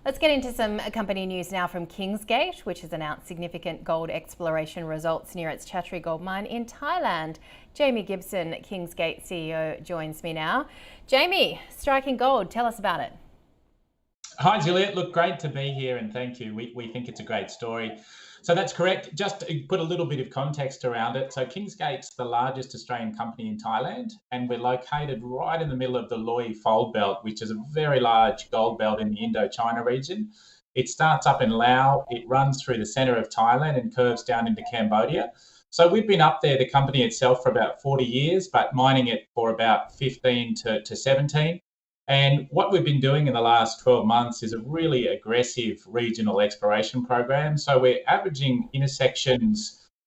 Let's get into some company news now from Kingsgate, which has announced significant gold exploration results near its Chatri gold mine in Thailand. Jamie Gibson, Kingsgate CEO, joins me now. Jamie, striking gold, tell us about it. Hi, Juliet. Look, great to be here and thank you. We think it's a great story. So that's correct. Just to put a little bit of context around it. So Kingsgate's the largest Australian company in Thailand, and we're located right in the middle of the Loei Fold Belt, which is a very large gold belt in the Indochina region. It starts up in Laos, it runs through the centre of Thailand and curves down into Cambodia. So we've been up there, the company itself, for about 40 years, but mining it for about 15 to 17. And what we've been doing in the last 12 months is a really aggressive regional exploration program. So we're averaging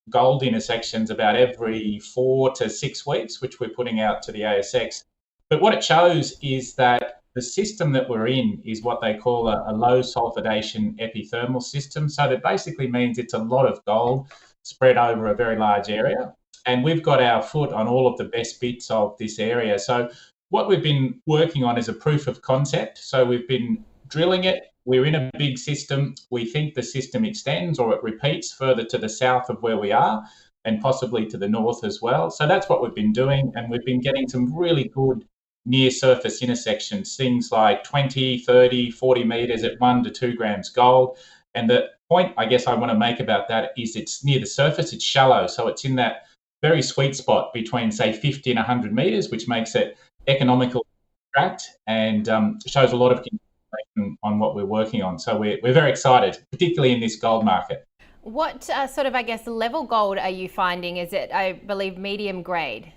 gold intersections, about every 4 to 6 weeks, which we're putting out to the ASX. But what it shows is that the system that we're in is what they call a low sulfidation epithermal system. So that basically means it's a lot of gold spread over a very large area. And we've got our foot on all of the best bits of this area. So what we've been working on is a proof of concept. So we've been drilling it. We're in a big system. We think the system extends or it repeats further to the south of where we are and possibly to the north as well. So that's what we've been doing. And we've been getting some really good near surface intersections, things like 20, 30, 40 metres at 1 to 2 grams gold. And the point I guess I want to make about that is it's near the surface, it's shallow. So it's in that very sweet spot between, say, 50 and 100 metres, which makes it economical extract and shows a lot of information on what we're working on. So we're very excited, particularly in this gold market. What sort of, I guess, level gold are you finding? Is it, I believe, medium grade?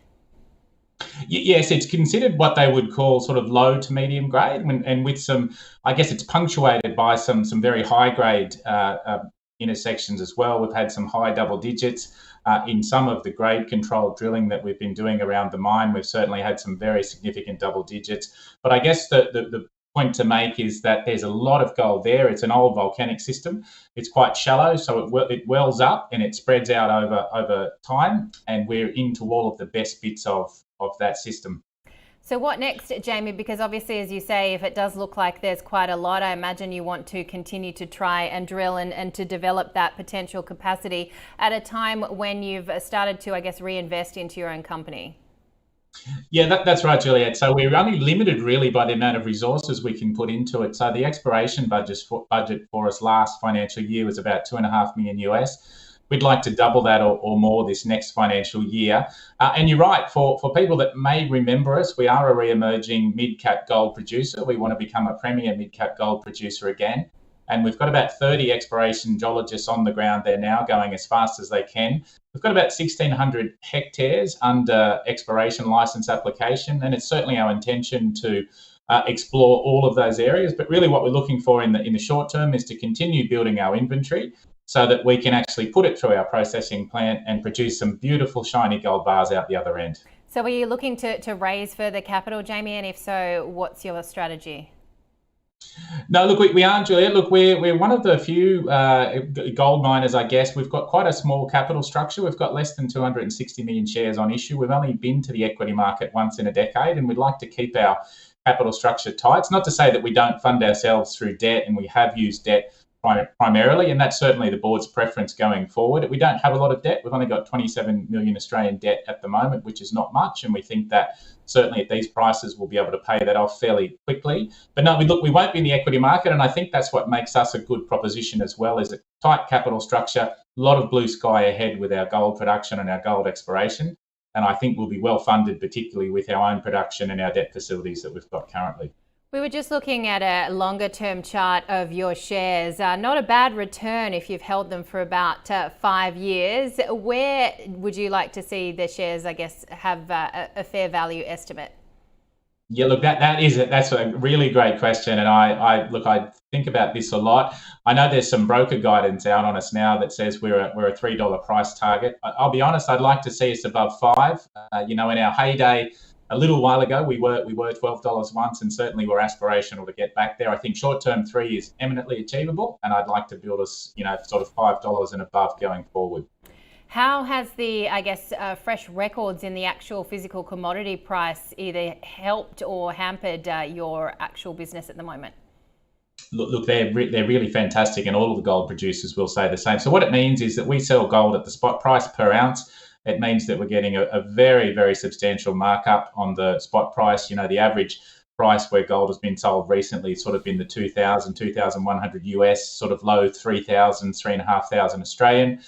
Yes, it's considered what they would call sort of low to medium grade, and with some, I guess it's punctuated by some very high grade intersections as well. We've had some high double digits. In some of the grade control drilling that we've been doing around the mine, we've certainly had some very significant double digits. But I guess the point to make is that there's a lot of gold there. It's an old volcanic system. It's quite shallow, so it wells up and it spreads out over time, and we're into all of the best bits of that system. So what next, Jamie? Because obviously, as you say, if it does look like there's quite a lot, I imagine you want to continue to try and drill and to develop that potential capacity at a time when you've started to, I guess, reinvest into your own company. Yeah, that's right, Juliet. So we're only limited really by the amount of resources we can put into it. So the exploration budget for us last financial year was about $2.5 million US. We'd like to double that or more this next financial year. And you're right, for people that may remember us, we are a re-emerging mid-cap gold producer. We want to become a premier mid-cap gold producer again. And we've got about 30 exploration geologists on the ground there now, going as fast as they can. We've got about 1,600 hectares under exploration license application, and it's certainly our intention to explore all of those areas. But really what we're looking for in the short term is to continue building our inventory so that we can actually put it through our processing plant and produce some beautiful shiny gold bars out the other end. So are you looking to raise further capital, Jamie? And if so, what's your strategy? No, look, we aren't, Juliet. Look, we're one of the few gold miners, I guess. We've got quite a small capital structure. We've got less than 260 million shares on issue. We've only been to the equity market once in a decade, and we'd like to keep our capital structure tight. It's not to say that we don't fund ourselves through debt, and we have used debt primarily, and that's certainly the board's preference going forward. We don't have a lot of debt. We've only got 27 million Australian debt at the moment, which is not much, and we think that certainly at these prices we'll be able to pay that off fairly quickly. But no, we won't be in the equity market, and I think that's what makes us a good proposition as well, is a tight capital structure, a lot of blue sky ahead with our gold production and our gold exploration, and I think we'll be well funded, particularly with our own production and our debt facilities that we've got currently. We were just looking at a longer term chart of your shares. Not a bad return if you've held them for about 5 years. Where would you like to see the shares, I guess, have a fair value estimate? Yeah, look, that's a really great question, and I think about this a lot. I know there's some broker guidance out on us now that says we're a $3 price target. I'll be honest, I'd like to see us above $5. In our heyday, a little while ago, we were $12 once, and certainly we're aspirational to get back there. I think short-term 3 is eminently achievable, and I'd like to build us, sort of $5 and above going forward. How has the, I guess, fresh records in the actual physical commodity price either helped or hampered your actual business at the moment? Look, they're really fantastic, and all of the gold producers will say the same. So what it means is that we sell gold at the spot price per ounce. It means that we're getting a very, very substantial markup on the spot price. The average price where gold has been sold recently has sort of been the 2,000, 2,100 US, sort of low 3,000, 3,500 Australian.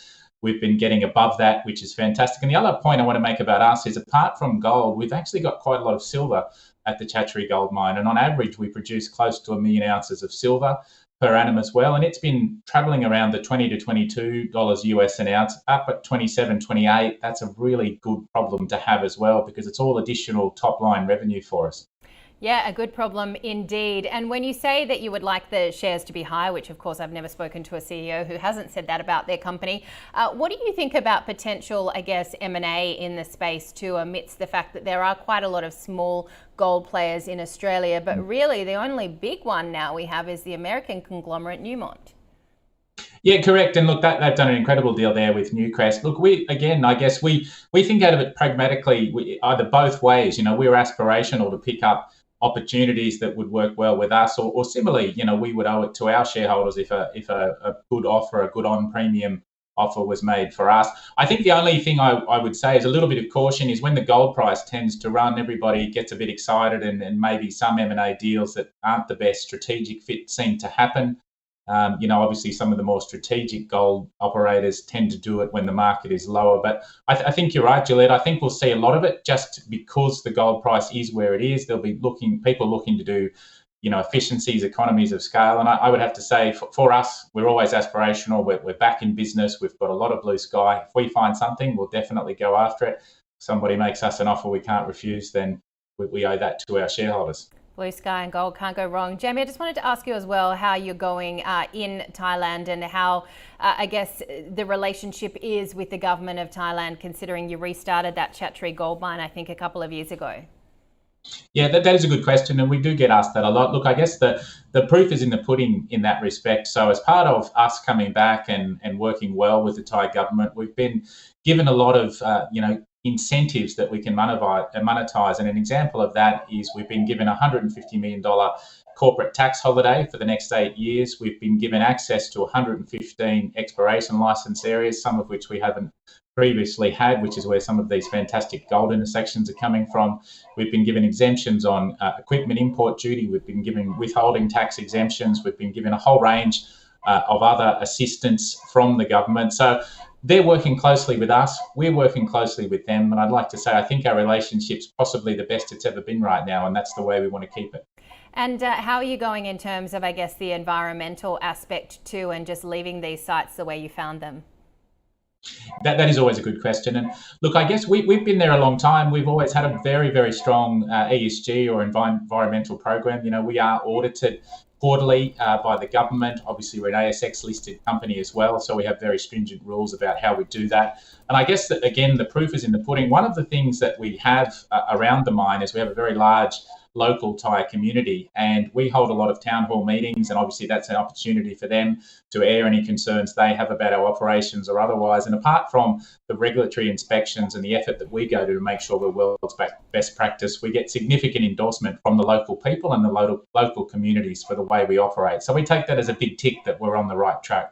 We've been getting above that, which is fantastic. And the other point I want to make about us is, apart from gold, we've actually got quite a lot of silver at the Chatree Gold Mine. And on average, we produce close to 1 million ounces of silver per annum as well. And it's been traveling around the $20 to $22 US an ounce, up at 27, 28. That's a really good problem to have as well, because it's all additional top line revenue for us. Yeah, a good problem indeed. And when you say that you would like the shares to be higher, which of course I've never spoken to a CEO who hasn't said that about their company, what do you think about potential, I guess, M&A in the space too, amidst the fact that there are quite a lot of small gold players in Australia, but really the only big one now we have is the American conglomerate Newmont? Yeah, correct. And look, they've done an incredible deal there with Newcrest. Look, I guess we think out of it pragmatically, either both ways. We're aspirational to pick up opportunities that would work well with us, or similarly, we would owe it to our shareholders if a good offer, a good on premium offer was made for us. I think the only thing I would say is a little bit of caution is when the gold price tends to run, everybody gets a bit excited, and maybe some M&A deals that aren't the best strategic fit seem to happen. Obviously some of the more strategic gold operators tend to do it when the market is lower. But I think you're right, Gillette. I think we'll see a lot of it just because the gold price is where it is. There'll be people looking to do, efficiencies, economies of scale. And I would have to say for us, we're always aspirational. We're back in business. We've got a lot of blue sky. If we find something, we'll definitely go after it. If somebody makes us an offer we can't refuse, then we owe that to our shareholders. Blue sky and gold can't go wrong. Jamie, I just wanted to ask you as well how you're going in Thailand, and how, I guess, the relationship is with the government of Thailand, considering you restarted that Chatree gold mine, I think, a couple of years ago. Yeah, that is a good question, and we do get asked that a lot. Look, I guess the proof is in the pudding in that respect. So as part of us coming back and working well with the Thai government, we've been given a lot of, incentives that we can monetize. And an example of that is we've been given a $150 million corporate tax holiday for the next 8 years. We've been given access to 115 exploration license areas, some of which we haven't previously had, which is where some of these fantastic gold intersections are coming from. We've been given exemptions on equipment import duty. We've been given withholding tax exemptions. We've been given a whole range of other assistance from the government. So they're working closely with us. We're working closely with them. And I'd like to say, I think our relationship's possibly the best it's ever been right now. And that's the way we want to keep it. And how are you going in terms of, I guess, the environmental aspect too, and just leaving these sites the way you found them? That is always a good question. And look, I guess we've been there a long time. We've always had a very, very strong ESG or environmental program. We are audited quarterly by the government. Obviously, we're an ASX listed company as well, so we have very stringent rules about how we do that. And I guess that, again, the proof is in the pudding. One of the things that we have around the mine is we have a very large local Thai community, and we hold a lot of town hall meetings, and obviously that's an opportunity for them to air any concerns they have about our operations or otherwise. And apart from the regulatory inspections and the effort that we go to make sure we're world's best practice, we get significant endorsement from the local people and the local communities for the way we operate. So we take that as a big tick that we're on the right track.